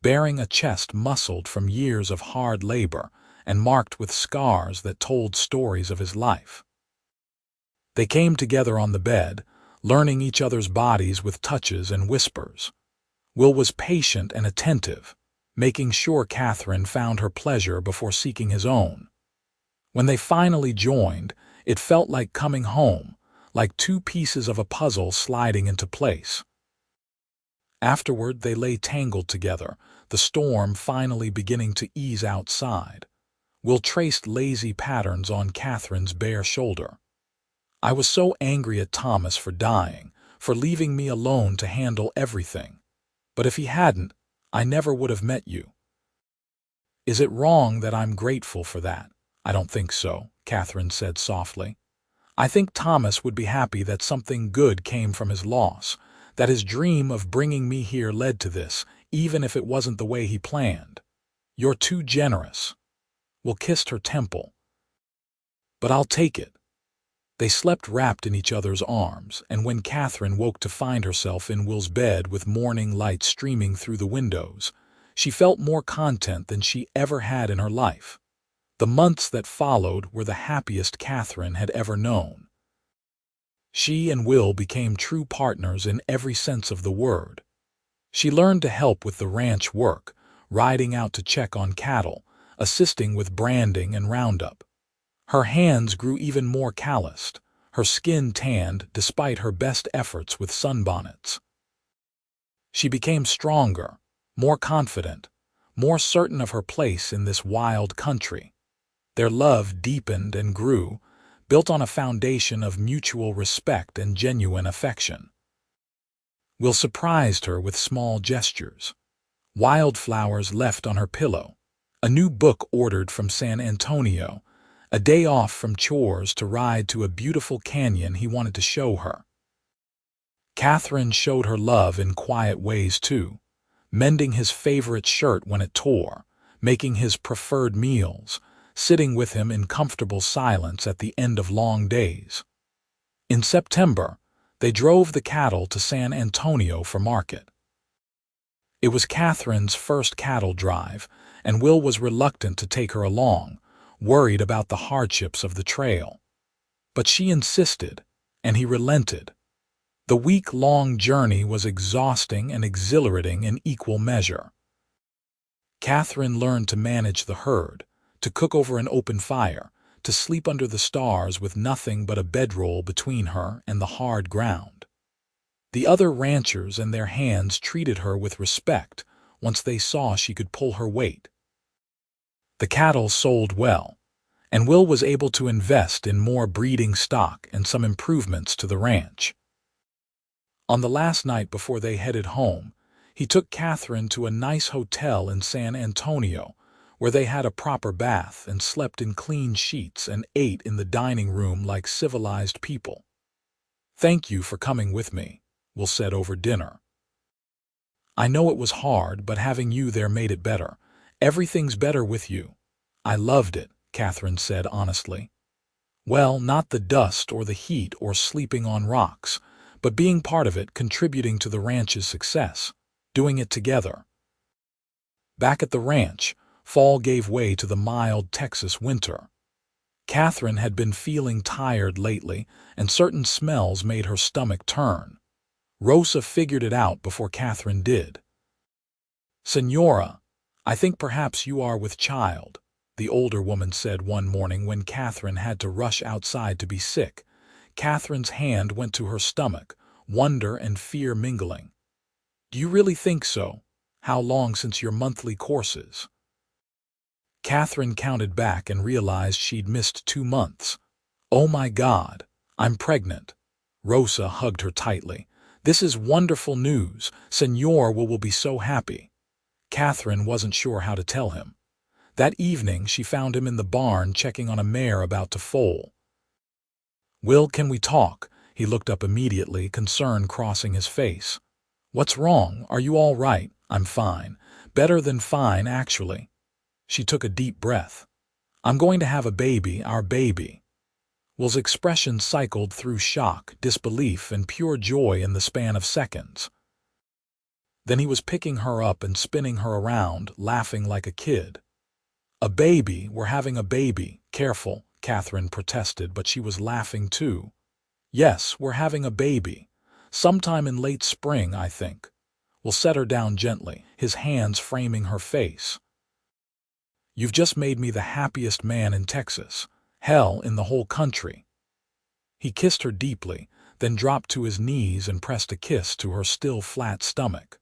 bearing a chest muscled from years of hard labor and marked with scars that told stories of his life. They came together on the bed, learning each other's bodies with touches and whispers. Will was patient and attentive, making sure Catherine found her pleasure before seeking his own. When they finally joined, it felt like coming home, like two pieces of a puzzle sliding into place. Afterward, they lay tangled together, the storm finally beginning to ease outside. Will traced lazy patterns on Catherine's bare shoulder. "I was so angry at Thomas for dying, for leaving me alone to handle everything. But if he hadn't, I never would have met you." "Is it wrong that I'm grateful for that?" "I don't think so," Catherine said softly. "I think Thomas would be happy that something good came from his loss, that his dream of bringing me here led to this, even if it wasn't the way he planned. You're too generous." Will kissed her temple. "But I'll take it." They slept wrapped in each other's arms, and when Catherine woke to find herself in Will's bed with morning light streaming through the windows, she felt more content than she ever had in her life. The months that followed were the happiest Catherine had ever known. She and Will became true partners in every sense of the word. She learned to help with the ranch work, riding out to check on cattle, assisting with branding and roundup. Her hands grew even more calloused, her skin tanned despite her best efforts with sunbonnets. She became stronger, more confident, more certain of her place in this wild country. Their love deepened and grew, built on a foundation of mutual respect and genuine affection. Will surprised her with small gestures. Wildflowers left on her pillow, a new book ordered from San Antonio, a day off from chores to ride to a beautiful canyon he wanted to show her. Catherine showed her love in quiet ways too, mending his favorite shirt when it tore, making his preferred meals, sitting with him in comfortable silence at the end of long days. In September, they drove the cattle to San Antonio for market. It was Catherine's first cattle drive, and Will was reluctant to take her along, worried about the hardships of the trail. But she insisted, and he relented. The week-long journey was exhausting and exhilarating in equal measure. Catherine learned to manage the herd, to cook over an open fire, to sleep under the stars with nothing but a bedroll between her and the hard ground. The other ranchers and their hands treated her with respect once they saw she could pull her weight. The cattle sold well, and Will was able to invest in more breeding stock and some improvements to the ranch. On the last night before they headed home, he took Catherine to a nice hotel in San Antonio, where they had a proper bath and slept in clean sheets and ate in the dining room like civilized people. "Thank you for coming with me," Will said over dinner. "I know it was hard, but having you there made it better. Everything's better with you." "I loved it," Catherine said honestly. "Well, not the dust or the heat or sleeping on rocks, but being part of it, contributing to the ranch's success, doing it together." Back at the ranch, fall gave way to the mild Texas winter. Catherine had been feeling tired lately, and certain smells made her stomach turn. Rosa figured it out before Catherine did. "Senora, I think perhaps you are with child," the older woman said one morning when Catherine had to rush outside to be sick. Catherine's hand went to her stomach, wonder and fear mingling. "Do you really think so? How long since your monthly courses?" Catherine counted back and realized she'd missed 2 months. "Oh my God, I'm pregnant." Rosa hugged her tightly. "This is wonderful news. Senor will be so happy." Catherine wasn't sure how to tell him. That evening she found him in the barn checking on a mare about to foal. "Will, can we talk?" He looked up immediately, concern crossing his face. "What's wrong? Are you all right?" "I'm fine. Better than fine, actually." She took a deep breath. "I'm going to have a baby, our baby." Will's expression cycled through shock, disbelief, and pure joy in the span of seconds. Then he was picking her up and spinning her around, laughing like a kid. "A baby, we're having a baby." "Careful," Catherine protested, but she was laughing too. "Yes, we're having a baby. Sometime in late spring, I think." Will set her down gently, his hands framing her face. "You've just made me the happiest man in Texas. Hell, in the whole country." He kissed her deeply, then dropped to his knees and pressed a kiss to her still flat stomach.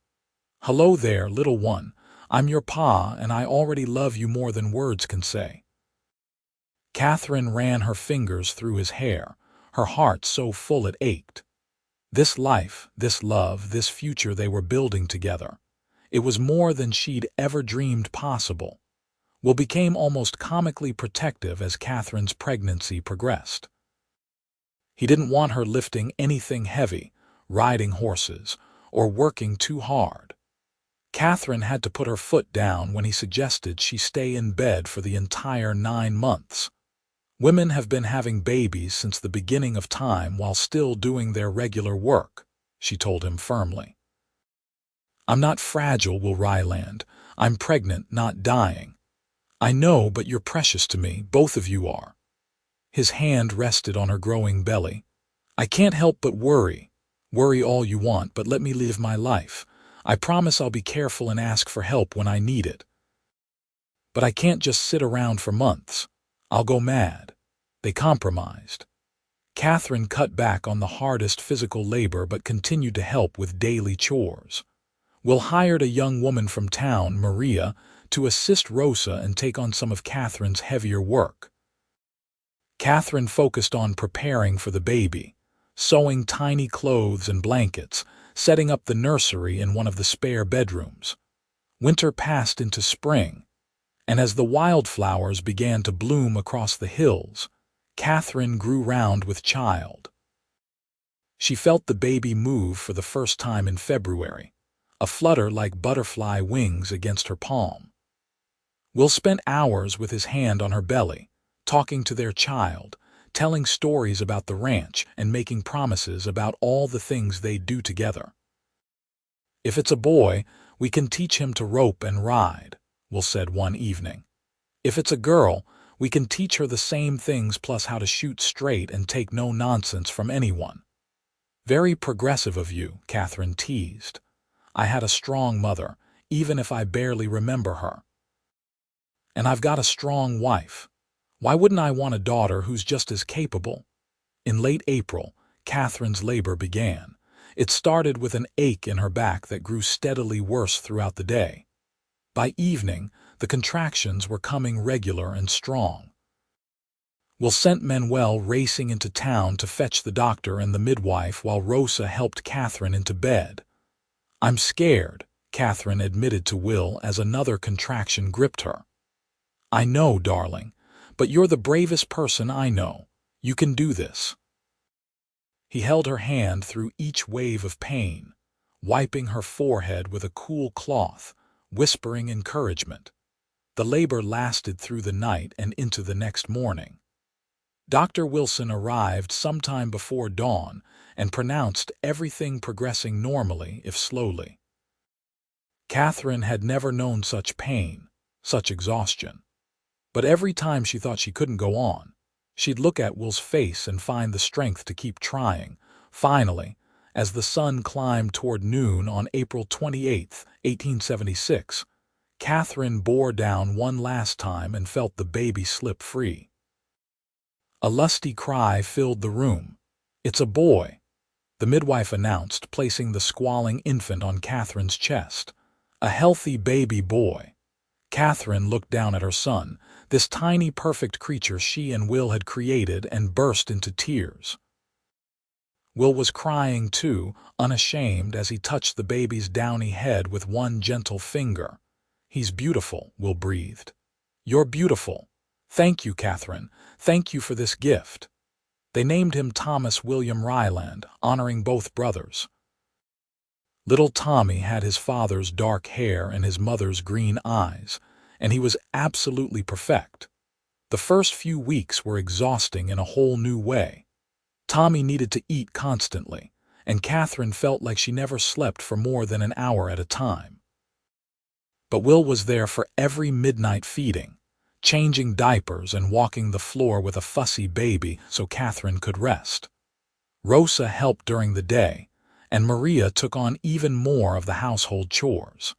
"Hello there, little one. I'm your pa, and I already love you more than words can say." Catherine ran her fingers through his hair, her heart so full it ached. This life, this love, this future they were building together. It was more than she'd ever dreamed possible. Will became almost comically protective as Catherine's pregnancy progressed. He didn't want her lifting anything heavy, riding horses, or working too hard. Catherine had to put her foot down when he suggested she stay in bed for the entire 9 months. "Women have been having babies since the beginning of time while still doing their regular work," she told him firmly. "I'm not fragile, Will Ryland. I'm pregnant, not dying." "I know, but you're precious to me, both of you are." His hand rested on her growing belly. "I can't help but worry. Worry all you want, but let me live my life. I promise I'll be careful and ask for help when I need it. But I can't just sit around for months. I'll go mad." They compromised. Catherine cut back on the hardest physical labor but continued to help with daily chores. Will hired a young woman from town, Maria, to assist Rosa and take on some of Catherine's heavier work. Catherine focused on preparing for the baby, sewing tiny clothes and blankets, setting up the nursery in one of the spare bedrooms. Winter passed into spring, and as the wildflowers began to bloom across the hills, Catherine grew round with child. She felt the baby move for the first time in February, a flutter like butterfly wings against her palm. Will spent hours with his hand on her belly, talking to their child, telling stories about the ranch and making promises about all the things they'd do together. "If it's a boy, we can teach him to rope and ride," Will said one evening. "If it's a girl, we can teach her the same things plus how to shoot straight and take no nonsense from anyone." "Very progressive of you," Catherine teased. "I had a strong mother, even if I barely remember her. And I've got a strong wife. Why wouldn't I want a daughter who's just as capable?" In late April, Catherine's labor began. It started with an ache in her back that grew steadily worse throughout the day. By evening, the contractions were coming regular and strong. Will sent Manuel racing into town to fetch the doctor and the midwife while Rosa helped Catherine into bed. "I'm scared," Catherine admitted to Will as another contraction gripped her. "I know, darling, but you're the bravest person I know. You can do this." He held her hand through each wave of pain, wiping her forehead with a cool cloth, whispering encouragement. The labor lasted through the night and into the next morning. Dr. Wilson arrived sometime before dawn and pronounced everything progressing normally, if slowly. Catherine had never known such pain, such exhaustion. But every time she thought she couldn't go on, she'd look at Will's face and find the strength to keep trying. Finally, as the sun climbed toward noon on April 28, 1876, Catherine bore down one last time and felt the baby slip free. A lusty cry filled the room. "It's a boy," the midwife announced, placing the squalling infant on Catherine's chest. "A healthy baby boy." Catherine looked down at her son, this tiny perfect creature she and Will had created, and burst into tears. Will was crying too, unashamed, as he touched the baby's downy head with one gentle finger. "He's beautiful," Will breathed. "You're beautiful. Thank you, Catherine. Thank you for this gift." They named him Thomas William Ryland, honoring both brothers. Little Tommy had his father's dark hair and his mother's green eyes, and he was absolutely perfect. The first few weeks were exhausting in a whole new way. Tommy needed to eat constantly, and Catherine felt like she never slept for more than an hour at a time. But Will was there for every midnight feeding, changing diapers and walking the floor with a fussy baby so Catherine could rest. Rosa helped during the day, and Maria took on even more of the household chores.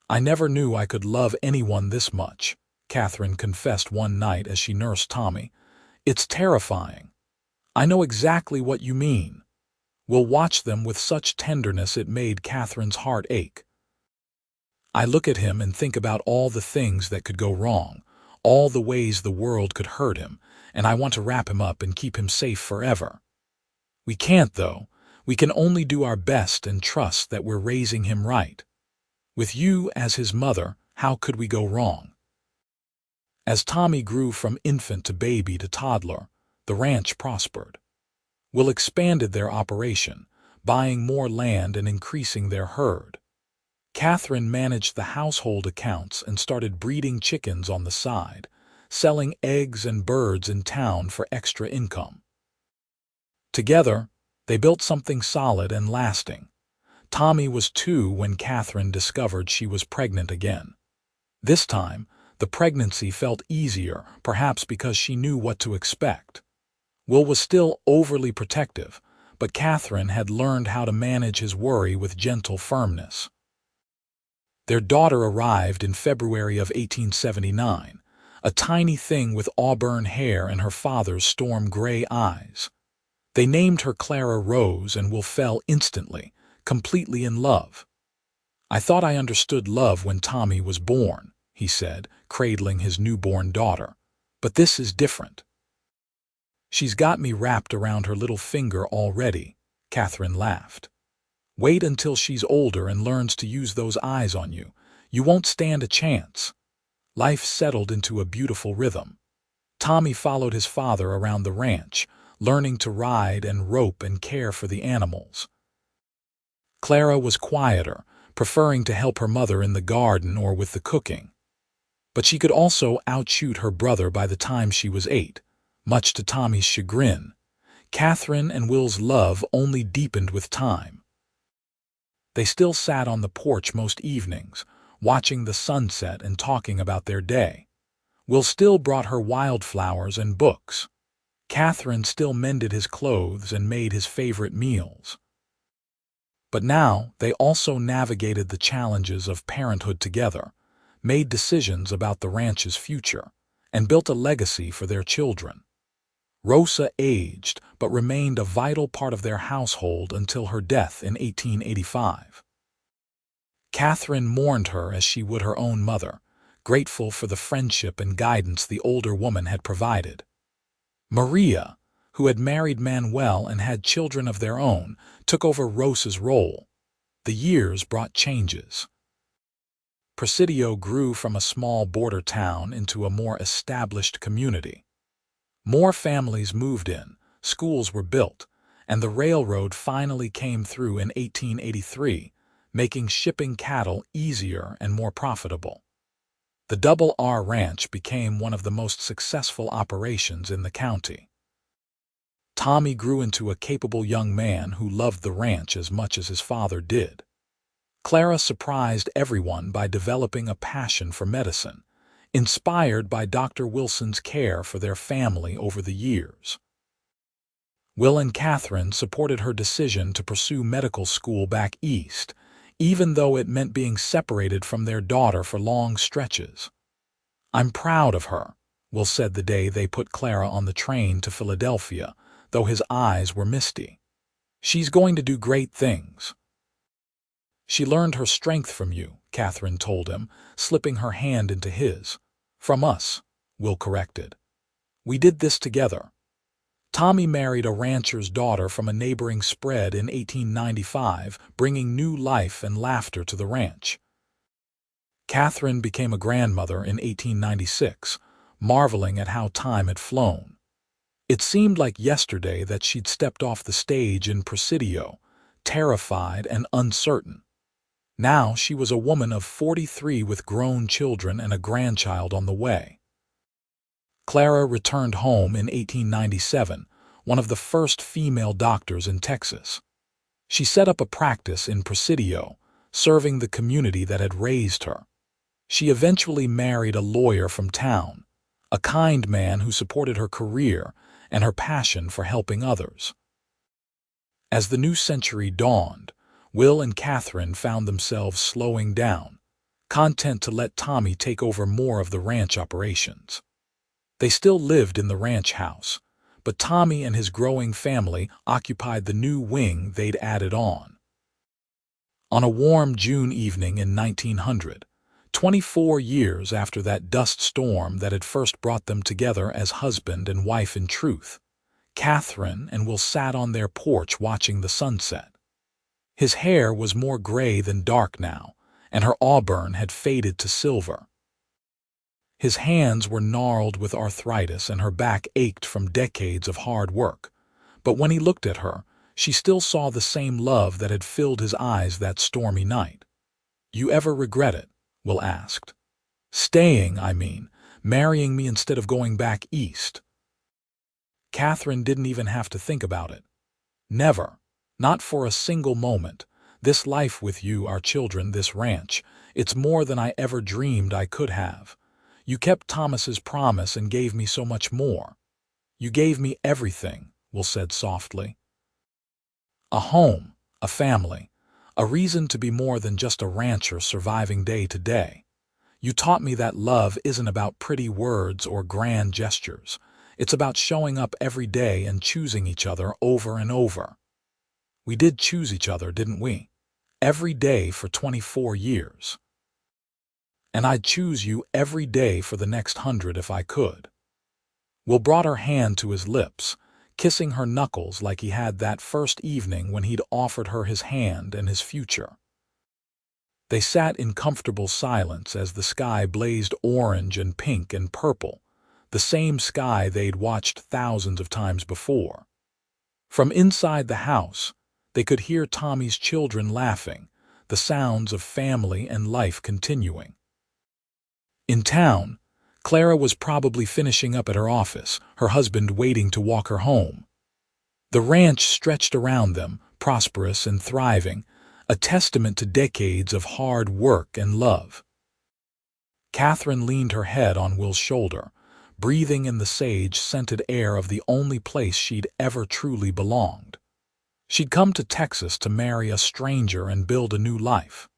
"I never knew I could love anyone this much," Catherine confessed one night as she nursed Tommy. "It's terrifying. I know exactly what you mean." Will watched them with such tenderness it made Catherine's heart ache. "I look at him and think about all the things that could go wrong, all the ways the world could hurt him, and I want to wrap him up and keep him safe forever. We can't, though. We can only do our best and trust that we're raising him right. With you as his mother, how could we go wrong?" As Tommy grew from infant to baby to toddler, the ranch prospered. Will expanded their operation, buying more land and increasing their herd. Catherine managed the household accounts and started breeding chickens on the side, selling eggs and birds in town for extra income. Together, they built something solid and lasting. Tommy was 2 when Catherine discovered she was pregnant again. This time, the pregnancy felt easier, perhaps because she knew what to expect. Will was still overly protective, but Catherine had learned how to manage his worry with gentle firmness. Their daughter arrived in February of 1879, a tiny thing with auburn hair and her father's storm-gray eyes. They named her Clara Rose, and Will fell instantly, completely in love. "I thought I understood love when Tommy was born," he said, cradling his newborn daughter. "But this is different. She's got me wrapped around her little finger already," Catherine laughed. "Wait until she's older and learns to use those eyes on you. You won't stand a chance." Life settled into a beautiful rhythm. Tommy followed his father around the ranch, learning to ride and rope and care for the animals. Clara was quieter, preferring to help her mother in the garden or with the cooking. But she could also outshoot her brother by the time she was 8, much to Tommy's chagrin. Catherine and Will's love only deepened with time. They still sat on the porch most evenings, watching the sunset and talking about their day. Will still brought her wildflowers and books. Catherine still mended his clothes and made his favorite meals. But now they also navigated the challenges of parenthood together, made decisions about the ranch's future, and built a legacy for their children. Rosa aged but remained a vital part of their household until her death in 1885. Catherine mourned her as she would her own mother, grateful for the friendship and guidance the older woman had provided. Maria, who had married Manuel and had children of their own, took over Rosa's role. The years brought changes. Presidio grew from a small border town into a more established community. More families moved in, schools were built, and the railroad finally came through in 1883, making shipping cattle easier and more profitable. The Double R Ranch became one of the most successful operations in the county. Tommy grew into a capable young man who loved the ranch as much as his father did. Clara surprised everyone by developing a passion for medicine, inspired by Dr. Wilson's care for their family over the years. Will and Catherine supported her decision to pursue medical school back east, even though it meant being separated from their daughter for long stretches. "I'm proud of her," Will said the day they put Clara on the train to Philadelphia, though his eyes were misty. "She's going to do great things." "She learned her strength from you," Catherine told him, slipping her hand into his. "From us," Will corrected. "We did this together." Tommy married a rancher's daughter from a neighboring spread in 1895, bringing new life and laughter to the ranch. Catherine became a grandmother in 1896, marveling at how time had flown. It seemed like yesterday that she'd stepped off the stage in Presidio, terrified and uncertain. Now she was a woman of 43 with grown children and a grandchild on the way. Clara returned home in 1897, one of the first female doctors in Texas. She set up a practice in Presidio, serving the community that had raised her. She eventually married a lawyer from town, a kind man who supported her career and her passion for helping others. As the new century dawned, Will and Catherine found themselves slowing down, content to let Tommy take over more of the ranch operations. They still lived in the ranch house, but Tommy and his growing family occupied the new wing they'd added on. On a warm June evening in 1900, 24 years after that dust storm that had first brought them together as husband and wife in truth, Catherine and Will sat on their porch watching the sunset. His hair was more gray than dark now, and her auburn had faded to silver. His hands were gnarled with arthritis and her back ached from decades of hard work, but when he looked at her, she still saw the same love that had filled his eyes that stormy night. "You ever regret it?" Will asked. "Staying, I mean, marrying me instead of going back east?" Catherine didn't even have to think about it. "Never. Not for a single moment. This life with you, our children, this ranch, it's more than I ever dreamed I could have. You kept Thomas's promise and gave me so much more. You gave me everything," Will said softly. "A home, a family, a reason to be more than just a rancher surviving day to day. You taught me that love isn't about pretty words or grand gestures. It's about showing up every day and choosing each other over and over. We did choose each other, didn't we? Every day for 24 years. And I'd choose you every day for the next 100 if I could." Will brought her hand to his lips, kissing her knuckles like he had that first evening when he'd offered her his hand and his future. They sat in comfortable silence as the sky blazed orange and pink and purple, the same sky they'd watched thousands of times before. From inside the house, they could hear Tommy's children laughing, the sounds of family and life continuing. In town, Clara was probably finishing up at her office, her husband waiting to walk her home. The ranch stretched around them, prosperous and thriving, a testament to decades of hard work and love. Catherine leaned her head on Will's shoulder, breathing in the sage-scented air of the only place she'd ever truly belonged. She'd come to Texas to marry a stranger and build a new life.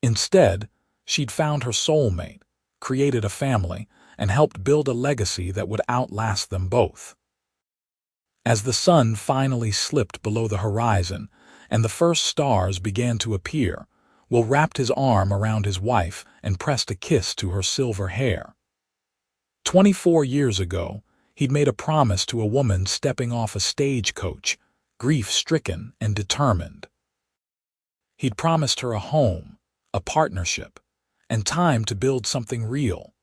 Instead, she'd found her soulmate, created a family, and helped build a legacy that would outlast them both. As the sun finally slipped below the horizon and the first stars began to appear, Will wrapped his arm around his wife and pressed a kiss to her silver hair. 24 years ago, he'd made a promise to a woman stepping off a stagecoach, grief-stricken and determined. He'd promised her a home, a partnership, and time to build something real.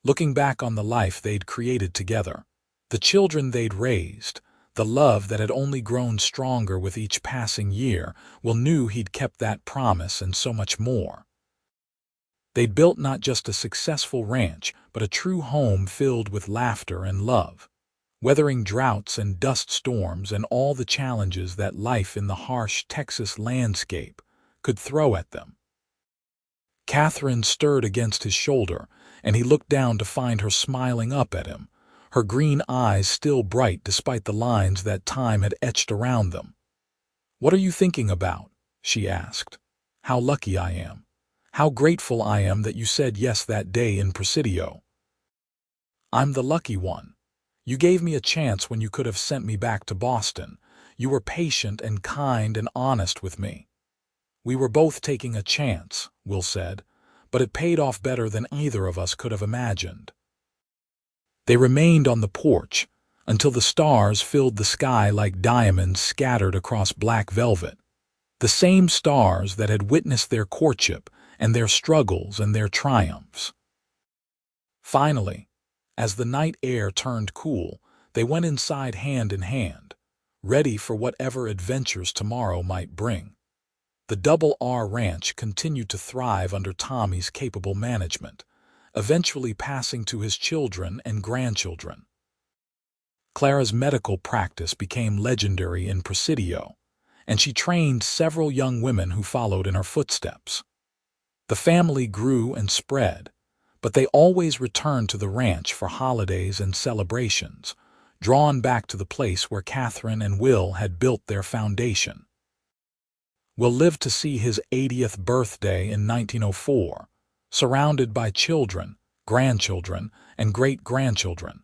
Looking back on the life they'd created together, the children they'd raised, the love that had only grown stronger with each passing year, Will knew he'd kept that promise and so much more. They'd built not just a successful ranch, but a true home filled with laughter and love, weathering droughts and dust storms and all the challenges that life in the harsh Texas landscape could throw at them. Catherine stirred against his shoulder, and he looked down to find her smiling up at him, her green eyes still bright despite the lines that time had etched around them. "What are you thinking about?" she asked. How lucky I am. How grateful I am that you said yes that day in Presidio. I'm the lucky one. You gave me a chance when you could have sent me back to Boston. You were patient and kind and honest with me. We were both taking a chance, Will said, but it paid off better than either of us could have imagined. They remained on the porch until the stars filled the sky like diamonds scattered across black velvet. The same stars that had witnessed their courtship and their struggles and their triumphs. Finally, as the night air turned cool, they went inside hand in hand, ready for whatever adventures tomorrow might bring. The Double R Ranch continued to thrive under Tommy's capable management, eventually passing to his children and grandchildren. Clara's medical practice became legendary in Presidio, and she trained several young women who followed in her footsteps. The family grew and spread, but they always returned to the ranch for holidays and celebrations, drawn back to the place where Catherine and Will had built their foundation. Will lived to see his 80th birthday in 1904, surrounded by children, grandchildren, and great-grandchildren.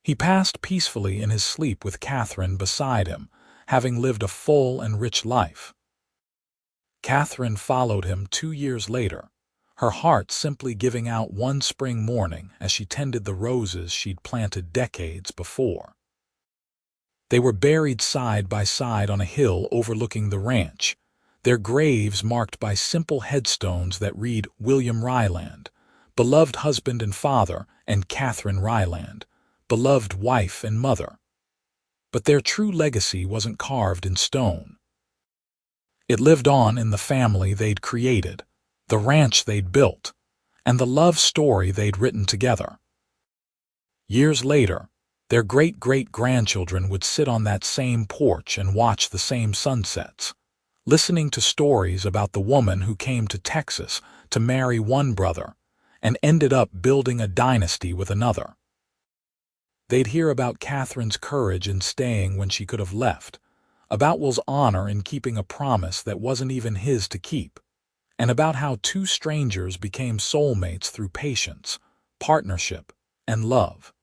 He passed peacefully in his sleep with Catherine beside him, having lived a full and rich life. Catherine followed him 2 years later, her heart simply giving out one spring morning as she tended the roses she'd planted decades before. They were buried side by side on a hill overlooking the ranch, their graves marked by simple headstones that read William Ryland, beloved husband and father, and Catherine Ryland, beloved wife and mother. But their true legacy wasn't carved in stone. It lived on in the family they'd created, the ranch they'd built, and the love story they'd written together. Years later, their great-great-grandchildren would sit on that same porch and watch the same sunsets, listening to stories about the woman who came to Texas to marry one brother and ended up building a dynasty with another. They'd hear about Catherine's courage in staying when she could have left, about Will's honor in keeping a promise that wasn't even his to keep, and about how two strangers became soulmates through patience, partnership, and love.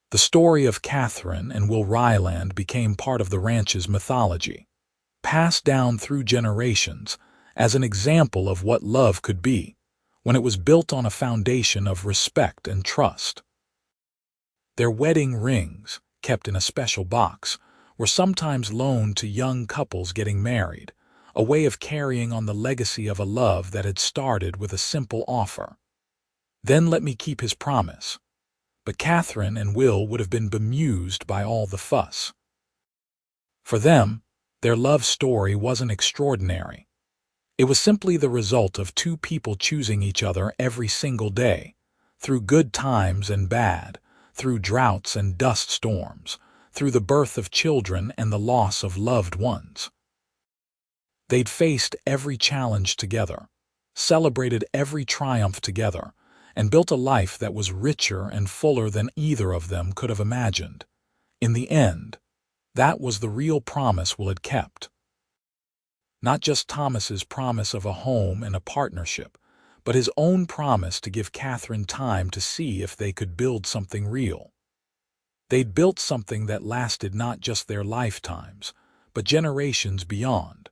The story of Catherine and Will Ryland became part of the ranch's mythology, passed down through generations as an example of what love could be when it was built on a foundation of respect and trust. Their wedding rings, kept in a special box, were sometimes loaned to young couples getting married, a way of carrying on the legacy of a love that had started with a simple offer. Then let me keep his promise. But Catherine and Will would have been bemused by all the fuss. For them, their love story wasn't extraordinary. It was simply the result of two people choosing each other every single day, through good times and bad, through droughts and dust storms, through the birth of children and the loss of loved ones. They'd faced every challenge together, celebrated every triumph together, and built a life that was richer and fuller than either of them could have imagined. In the end, that was the real promise Will had kept. Not just Thomas's promise of a home and a partnership, but his own promise to give Catherine time to see if they could build something real. They'd built something that lasted not just their lifetimes, but generations beyond,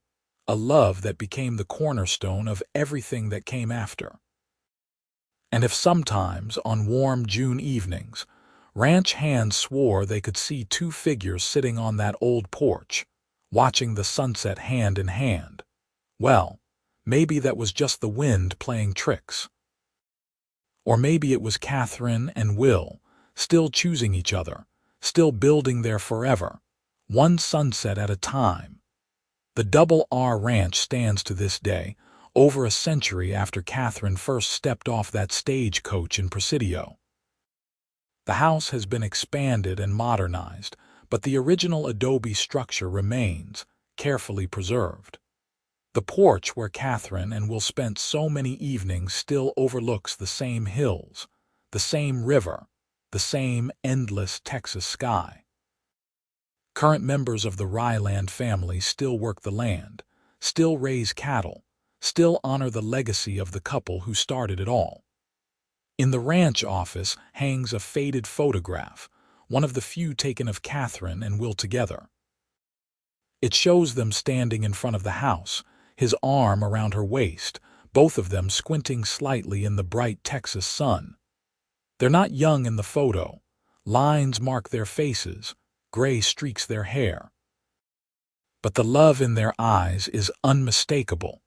a love that became the cornerstone of everything that came after. And if sometimes, on warm June evenings, ranch hands swore they could see two figures sitting on that old porch, watching the sunset hand in hand, well, maybe that was just the wind playing tricks. Or maybe it was Catherine and Will, still choosing each other, still building their forever, one sunset at a time. The Double R Ranch stands to this day, over a century after Catherine first stepped off that stagecoach in Presidio. The house has been expanded and modernized, but the original adobe structure remains, carefully preserved. The porch where Catherine and Will spent so many evenings still overlooks the same hills, the same river, the same endless Texas sky. Current members of the Ryland family still work the land, still raise cattle, still honor the legacy of the couple who started it all. In the ranch office hangs a faded photograph, one of the few taken of Catherine and Will together. It shows them standing in front of the house, his arm around her waist, both of them squinting slightly in the bright Texas sun. They're not young in the photo. Lines mark their faces, gray streaks their hair. But the love in their eyes is unmistakable,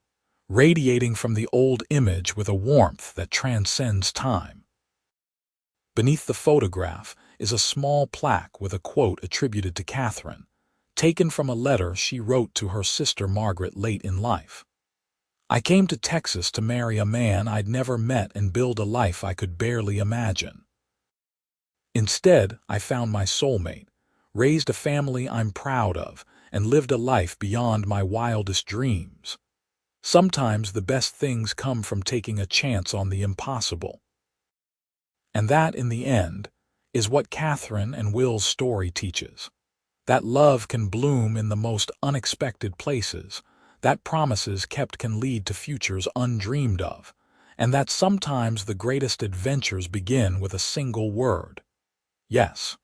radiating from the old image with a warmth that transcends time. Beneath the photograph is a small plaque with a quote attributed to Catherine, taken from a letter she wrote to her sister Margaret late in life. "I came to Texas to marry a man I'd never met and build a life I could barely imagine. Instead, I found my soulmate, raised a family I'm proud of, and lived a life beyond my wildest dreams. Sometimes the best things come from taking a chance on the impossible." And that, in the end, is what Catherine and Will's story teaches. That love can bloom in the most unexpected places, that promises kept can lead to futures undreamed of, and that sometimes the greatest adventures begin with a single word: yes.